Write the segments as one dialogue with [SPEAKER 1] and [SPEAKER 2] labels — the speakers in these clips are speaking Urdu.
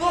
[SPEAKER 1] 2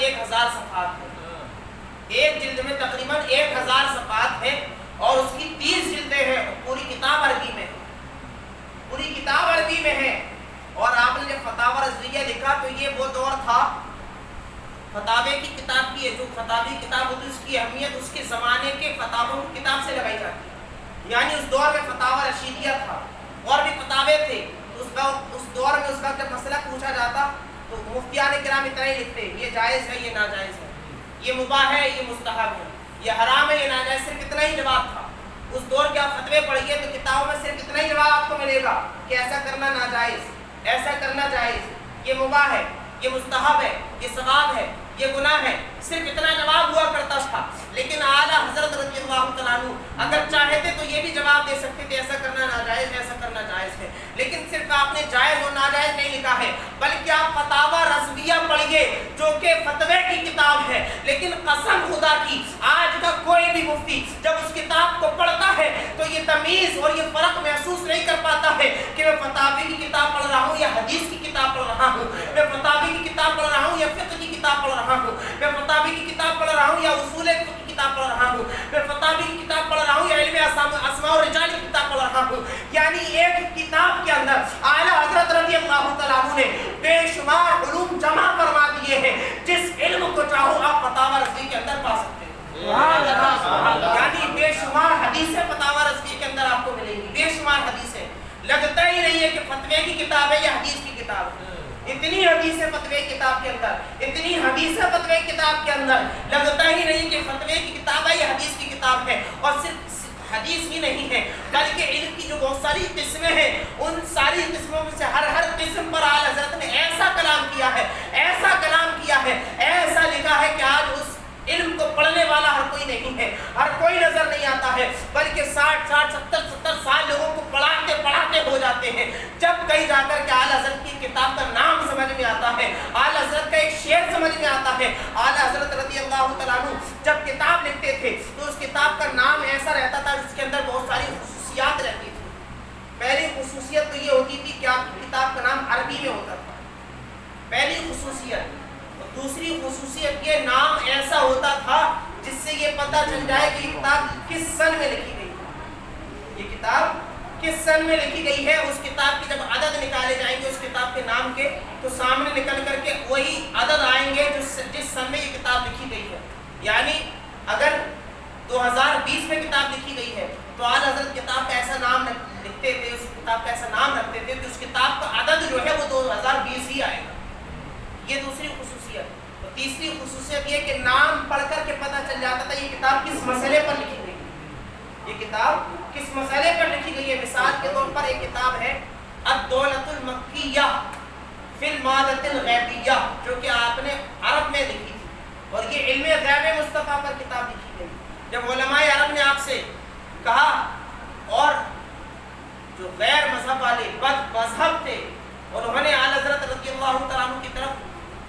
[SPEAKER 1] 1000 صفحات ہے، ایک جلد میں تقریباً 1000 صفحات ہے، اور اس کی 30 جلدیں ہیں، پوری کتاب عربی میں، پوری کتاب عربی میں ہے۔ اور آپ نے جب فتاوی رضویہ لکھا تو یہ وہ دور تھا فتاوی کی کتاب کی ہے، جو فتاوی کتاب ہوتی ہے اس کی اہمیت اس کے زمانے کے فتاووں کی کتاب سے لگائی جاتی ہے، یعنی اس دور میں فتاوی رشیدیہ تھا اور بھی فتاوے تھے، اس دور میں اس وقت جب مسئلہ پوچھا جاتا تو مفتیان کرام اتنا ہی لکھتے، یہ جائز ہے، یہ ناجائز ہے، یہ مباح ہے، یہ مستحب ہے، یہ حرام ہے، یہ ناجائز، صرف اتنا ہی جواب تھا۔ اس دور کے آپ فتوے پڑھیے تو کتابوں میں صرف اتنا ہی جواب آپ کو ملے گا کہ ایسا کرنا ناجائز، ایسا کرنا جائز، یہ مباح ہے، یہ مستحب ہے، یہ ثواب ہے، یہ گناہ ہے، صرف اتنا جواب ہوا کرتا تھا۔ لیکن اعلیٰ حضرت رضی اللہ تعالیٰ عنہ اگر چاہتے تو یہ بھی جواب دے سکتے تھے ایسا کرنا ناجائز ہے، ایسا کرنا جائز ہے، لیکن صرف آپ نے جائز اور ناجائز نہیں لکھا ہے، بلکہ آپ فتاوی رضویہ پڑھیے جو کہ فتوے کی کتاب ہے۔ لیکن قسم خدا کی آج کا کوئی بھی مفتی جب اس کتاب کو پڑھتا ہے تو یہ تمیز اور یہ فرق محسوس نہیں کر پاتا ہے کہ میں فتاوی کی کتاب پڑھ رہا ہوں یا حدیث کی کتاب پڑھ رہا ہوں، میں فتاوی کی کتاب پڑھ رہا ہوں یا فقہ کی کتاب پڑھ رہا ہوں، میں فتاوی کی کتاب پڑھ رہا ہوں یا اصول فقہ کی کتاب پڑھ رہا ہوں، میں فتاوی کی کتاب پڑھ رہا ہوں یا علم اسماء و رجال کی کتاب پڑھ رہا ہوں۔ یعنی ایک کتاب کے اندر اعلیٰ حضرت رضی اللہ تعالیٰ عنہ نے بے شمار علوم جمع فرما دیے ہیں، جس علم کو چاہو آپ فتاوی رضویہ کے اندر پا سکتے ہیں، یعنی بے شمار حدیثیں فتاوی رضویہ کے اندر آپ کو ملیں گی، بے شمار حدیثیں، لگتا ہی نہیں ہے کہ فتوے کی کتاب ہے یا حدیث کی کتاب ہے، اتنی حدیث فتوے کتاب کے اندر، اتنی حدیث فتوے کتاب کے اندر، لگتا ہی نہیں کہ فتوے کی کتاب ہے یا حدیث کی کتاب ہے۔ اور صرف حدیث ہی نہیں ہے بلکہ علم کی جو بہت ساری قسمیں ہیں، ان ساری قسموں میں سے ہر قسم پر اعلیٰ حضرت نے ایسا کلام کیا ہے، ایسا کلام کیا ہے، ایسا لکھا ہے کہ آج اس علم کو پڑھنے والا ہر کوئی نہیں ہے، ہر کوئی نظر نہیں آتا ہے، بلکہ 60 سال لوگوں کو پڑھاتے پڑھاتے ہو جاتے ہیں، جب کہیں جا کر کے اعلیٰ حضرت کی کتاب کا نام سمجھ میں آتا ہے، اعلیٰ حضرت کا ایک شعر سمجھ میں آتا ہے۔ اعلیٰ حضرت رضی اللہ تعالیٰ عنہ جب کتاب لکھتے تھے تو اس کتاب کا نام ایسا رہتا تھا جس کے اندر بہت ساری خصوصیات رہتی تھی۔ پہلی خصوصیت تو یہ ہوتی تھی کہ آپ کی کتاب کا نام عربی میں ہوتا تھا، پہلی خصوصیت۔ دوسری خصوصیت یہ نام ایسا ہوتا تھا جس سے یہ پتہ چل جائے کہ یہ کتاب کس سن میں لکھی گئی ہے، یہ کتاب کس سن میں لکھی گئی ہے۔ اس کتاب کے جب عدد نکالے جائیں گے اس کتاب کے نام کے تو سامنے نکل کر کے وہی عدد آئیں گے جس سن میں یہ کتاب لکھی گئی ہے۔ یعنی اگر 2020 میں کتاب لکھی گئی ہے تو اعلیٰ حضرت کتاب کا ایسا نام لکھتے تھے، اس کتاب کا ایسا نام رکھتے تھے کہ اس کتاب کا عدد جو ہے وہ 2020 ہی آئے گا۔ یہ دوسری خصوصیت۔ اور تیسری خصوصیت یہ کہ نام پڑھ کر کے پتہ چل جاتا تھا یہ کتاب کس مسئلے پر لکھی گئی ہے، یہ کتاب کس مسئلے پر لکھی گئی ہے۔ مثال کے طور پر ایک کتاب ہے الدولۃ المکیہ فی المادۃ الغیبیہ، جو کہ آپ نے عرب میں لکھی تھی، اور یہ علم غیب مصطفیٰ پر کتاب لکھی گئی۔ جب علماء عرب نے آپ سے کہا اور جو غیر مذہب والے بد مذہب تھے انہوں نے اعلیٰ حضرت رضی اللہ تعالیٰ عنہ کی طرف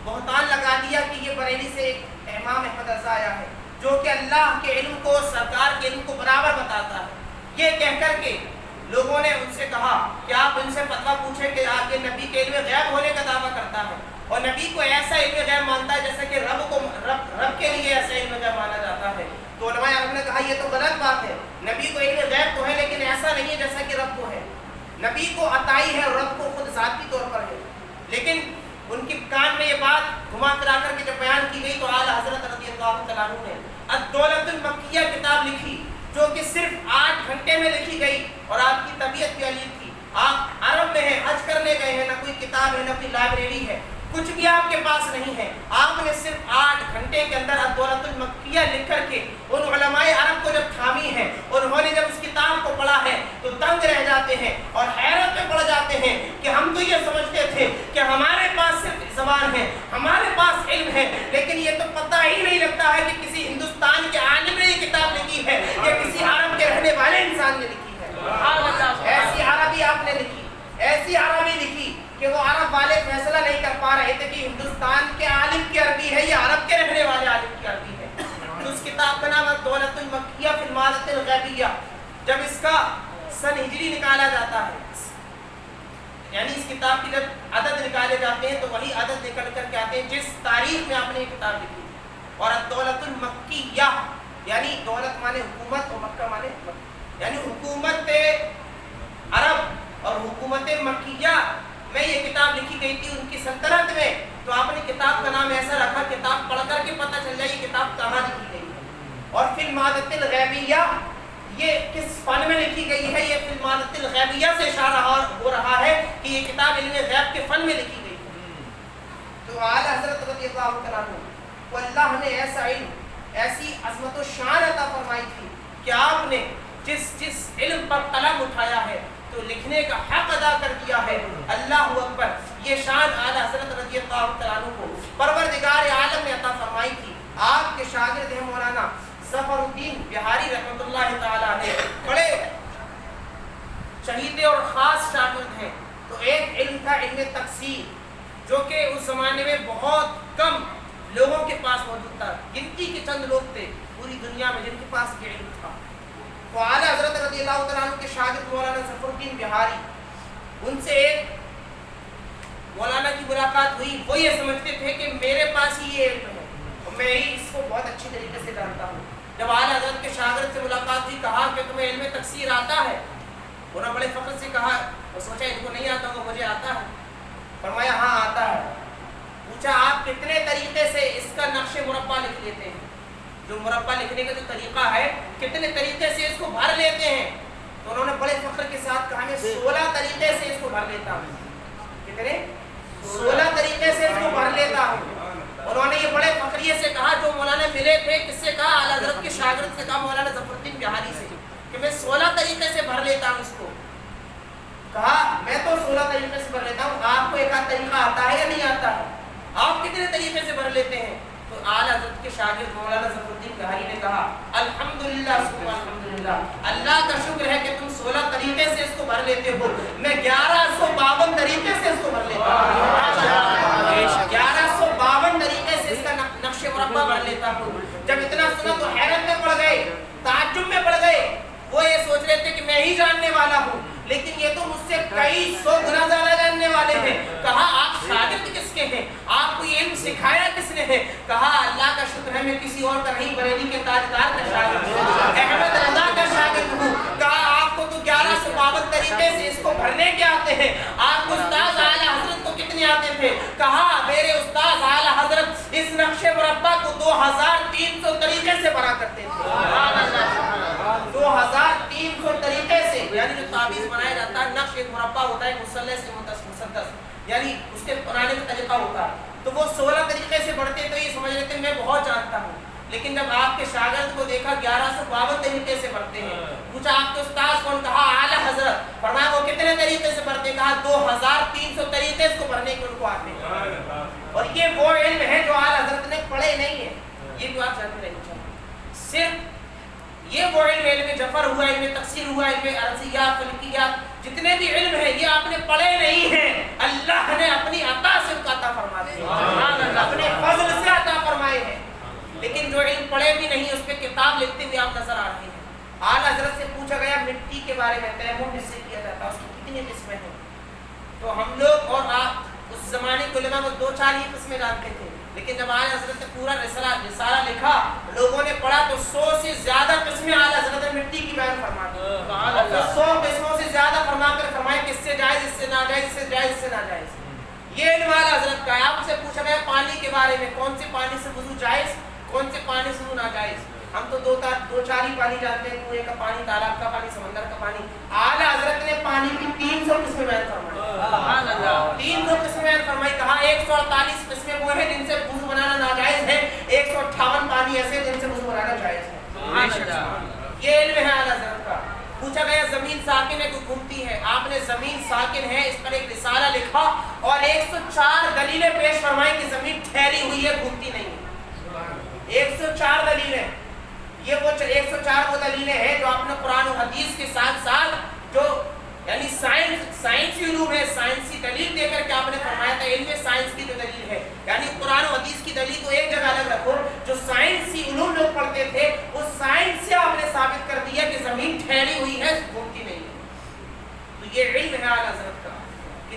[SPEAKER 1] بہتان لگا دیا کہ یہ بریلی سے ایک امام احمد رضا آیا ہے جو کہ اللہ کے علم کو، سرکار کے علم کو برابر بتاتا ہے، یہ کہہ کر کے لوگوں نے ان سے کہا کہ آپ ان سے فتویٰ پوچھیں کہ آگے نبی کے علم غیب ہونے کا دعویٰ کرتا ہے اور نبی کو ایسا علم غیب مانتا ہے جیسا کہ رب کے لیے ایسا علم غیب مانا جاتا ہے۔ تو علماء عرب نے کہا یہ تو غلط بات ہے، نبی کو علم غیب تو ہے لیکن ایسا نہیں ہے جیسا کہ رب کو ہے، نبی کو عطائی ہے اور رب کو خود ذاتی طور پر ہے۔ لیکن ان کی کان میں یہ بات گھما کرا کر کے جب بیان کی گئی تو اعلیٰ حضرت رضی اللہ تعالیٰ عنہ نے الدولۃ المکیہ کتاب لکھی جو کہ صرف 8 گھنٹے میں لکھی گئی، اور آپ کی طبیعت بھی عجیب تھی، آپ عرب میں ہیں، حج کرنے گئے ہیں، نہ کوئی کتاب ہے نہ کوئی لائبریری ہے، کچھ بھی آپ کے پاس نہیں ہے، آپ نے صرف 8 گھنٹے کے اندر الدولۃ المکیہ لکھ کر کے ان علماء عرب کو جب تھامی ہے، انہوں نے جب اس کتاب کو پڑھا ہے تو دنگ رہ جاتے ہیں اور حیرت میں پڑ جاتے ہیں کہ ہم تو یہ سمجھتے تھے کہ ہمارے پاس صرف زبان ہے، ہمارے پاس علم ہے، لیکن یہ تو پتہ ہی نہیں لگتا ہے کہ کسی ہندوستان کے عالم نے یہ کتاب لکھی ہے یا کسی عرب کے رہنے والے انسان نے لکھی ہے۔ ایسی عربی آپ نے لکھی، ایسی عربی لکھی کہ وہ عرب والے فیصلہ نہیں کر پا رہے تھے کہ ہندوستان کے عالم کی عربی ہے یا عرب کے رہنے والے عالم کی عربی ہے۔ تو اس کتاب کا نام الدولۃ المکیہ فی المادۃ الغیبیہ۔ جب اس کا سن ہجری نکالا جاتا ہے، یعنی اس کتاب کی جب عدد نکالے جاتے ہیں تو وہی عدد نکل کر کے آتے ہیں جس تاریخ میں آپ نے یہ کتاب لکھی. اور الدولۃ المکیہ یعنی دولت مانے حکومت اور مکہ مانے یعنی حکومت عرب اور حکومت مکیہ میں یہ کتاب لکھی گئی تھی ان کی سلطنت میں. تو آپ نے کتاب کا نام ایسا رکھا کتاب پڑھ کر کے پتہ چل جائے یہ کتاب کہاں لکھی گئی ہے. اور فی المادۃ الغیبیہ یہ کس فن میں لکھی گئی ہے؟ یہ فی المادۃ الغیبیہ سے اشارہ ہو رہا ہے کہ یہ کتاب علم غیب کے فن میں لکھی گئی ہے. تو اعلیٰ حضرت رضی اللہ تعالیٰ عنہ کو اللہ نے ایسا علم ایسی عظمت و شان عطا فرمائی تھی کہ آپ نے جس علم پر قلم اٹھایا ہے تو لکھنے کا حق ادا کر دیا ہے. اللہ اکبر. یہ شان اعلیٰ حضرت رضی اللہ تعالیٰ عنہ کو پروردگار عالم نے عطا فرمائی تھی. آپ کے شاگرد ہیں مولانا ظفر الدین بہاری رحمۃ اللہ تعالیٰ علیہ، بڑے چہیتے اور خاص شاگرد ہیں. تو ایک علم تھا علم تقسیم جو کہ اس زمانے میں بہت کم لوگوں کے پاس موجود تھا. گنتی کے چند لوگ تھے پوری دنیا میں جن کے پاس یہ علم تھا. تو اعلیٰ حضرت رضی اللہ تعالیٰ عنہ کے شاگرد مولانا ظفر الدین بہاری، ان سے ایک مولانا کی ملاقات ہوئی. وہ یہ سمجھتے تھے کہ میرے پاس ہی یہ علم ہے اور میں ہی اس کو بہت اچھی طریقے سے جانتا ہوں. جب اعلیٰ حضرت کے شاگرد سے ملاقات ہوئی کہا کہ تمہیں علم تفسیر آتا ہے؟ انہوں نے بڑے فخر سے کہا، وہ سوچا ان کو نہیں آتا ہوگا، مجھے آتا ہے. فرمایا ہاں آتا ہے. پوچھا آپ کتنے طریقے سے اس کا نقش مربع لکھ لیتے ہیں؟ جو مربع لکھنے کا جو طریقہ ہے کتنے طریقے سے اس کو بھر لیتے ہیں؟ تو انہوں نے بڑے فخر کے ساتھ کہا میں 16 طریقے سے اس کو بھر لیتا ہوں. کتنے؟ 16 طریقے سے اس کو بھر لیتا ہوں. انہوں نے یہ بڑے فخریے سے کہا. جو مولانا ملے تھے کس سے کہا؟ اعلیٰ حضرت کے شاگرد سے کہا مولانا ظفر الدین بہاری سے کہ میں 16 طریقے سے بھر لیتا ہوں اس کو. کہا میں تو 16 طریقے سے بھر لیتا ہوں، آپ کو ایک آدھ طریقہ آتا ہے یا نہیں آتا ہے؟ آپ کتنے طریقے سے بھر لیتے ہیں؟ تو اعلیٰ حضرت کے شاگرد مولانا ظفر الدین بہاری نے کہا الحمدللہ ثم الحمدللہ، اللہ کا شکر ہے کہ تم 16 طریقے سے اس کو بھر لیتے ہو، میں 1152 طریقے سے اس کو بھر لیتا ہوں. 1152 طریقے سے اس کا نقش مربع بھر لیتا ہوں. جب اتنا سنا تو حیرت میں پڑ گئے، تعجب میں پڑ گئے. وہ یہ سوچ رہے تھے کہ میں ہی جاننے والا ہوں، لیکن یہ تو مجھ سے کئی 100 گنا زیادہ جاننے والے ہیں. کہا آپ شاگرد کس کے ہیں؟ آپ کو یہ علم سکھایا کس نے ہے؟ کہا اللہ کا شکر ہے میں کسی اور کا نہیں، بریلی کے تاجدار کا شاگرد ہوں، احمد رضا کا شاگرد ہوں. کہا آپ کو تو 1152 طریقے سے اس کو بھرنے کے آتے ہیں، آپ کو استاد اعلیٰ حضرت کو کتنے آتے تھے؟ کہا میرے استاد اعلیٰ حضرت اس نقش مربع کو 2300 طریقے سے بھرا کرتے تھے. 2300 طریقے سے. یعنی جو تعویذ بنایا جاتا ہے نقش ایک مربع ہوتا ہے مسلح سے مسدس، یعنی اس کے بنانے کا طریقہ ہوتا ہے. تو وہ 16 طریقے سے بڑھتے تو یہ سمجھ لیتے میں بہت جانتا ہوں. لیکن جب آپ کے شاگرد کو دیکھا 1152 طریقے سے بڑھتے ہیں، پوچھا آپ کے استاد کون؟ کہا اعلیٰ حضرت. فرمایا وہ کتنے طریقے سے بڑھتے؟ کہا 2300 طریقے اس کو بھرنے کے ان کو آتے ہیں. اور یہ وہ علم ہے جو اعلیٰ حضرت نے پڑھے نہیں ہے، یہ بھی آپ جانتے رہنا چاہیے. صرف یہ وہ علم جفر ہوا، علم تفسیر ہوا، علم ارضیات فلکیات، جتنے بھی علم ہے یہ آپ نے پڑھے نہیں ہیں، اللہ نے اپنی عطا سے عطا فرما دیے، اپنے فضل سے عطا فرمائے ہیں. لیکن جو علم پڑھے بھی نہیں اس پہ کتاب لکھتے ہوئے آپ نظر آ رہے ہیں. اعلیٰ حضرت سے پوچھا گیا مٹی کے بارے میں، تیمم جس سے کیا جاتا ہے اس کی کتنی قسمیں ہیں؟ تو ہم لوگ اور آپ اس زمانے کے علماء وہ 2-4 ہی قسمیں جانتے تھے. لیکن جب اعلیٰ حضرت نے پورا رسالہ لکھا، لوگوں نے پڑھا تو 100 سے زیادہ قسمیں اعلیٰ حضرت نے مٹی کی بیان فرما دی. 100 قسموں سے زیادہ فرما کر فرمائے کس سے جائز، اس سے ناجائز، اس سے جائز، اس سے ناجائز. یہ علم اعلیٰ حضرت کا ہے. آپ سے پوچھا گیا پانی کے بارے میں، کون سے پانی سے وضو جائز، کون سے پانی سے وضو ناجائز. ہم تو 2-4 ہی پانی جانتے ہیں، کنویں کا پانی، تالاب کا پانی، سمندر کا پانی. اعلیٰ حضرت نے پانی کی 300 قسمیں بیان فرمائی. 300 قسمیں بیان فرمائی. کہا 148 قسمیں وہ ہیں جن سے وضو بنانا ناجائز ہے، 158 پانی ایسے جن سے وضو بنانا جائز ہے. یہ علم ہے اعلیٰ حضرت کا. پوچھا گیا زمین ساکن ہے کہ گھومتی ہے؟ آپ نے زمین ساکن ہے اس پر ایک رسالہ لکھا اور 104 دلیلیں پیش فرمائی کہ زمین ٹھہری ہوئی ہے، گھومتی نہیں ہے. 104 دلیلیں. یہ وہ 104 وہ دلیلیں ہیں جو آپ نے قرآن و حدیث کے ساتھ ساتھ جو یعنی سائنسی علوم ہے، سائنسی دلیل دے کر کے آپ نے فرمایا تھا علم سائنس کی جو دلیل ہے. یعنی قرآن و حدیث کی دلیل کو ایک جگہ الگ رکھو، جو سائنسی علوم لوگ پڑھتے تھے اس سائنس سے آپ نے ثابت کر دیا کہ زمین ٹھہری ہوئی ہے، گھومتی نہیں ہے. تو یہ علم ہے اعلیٰ حضرت کا کہ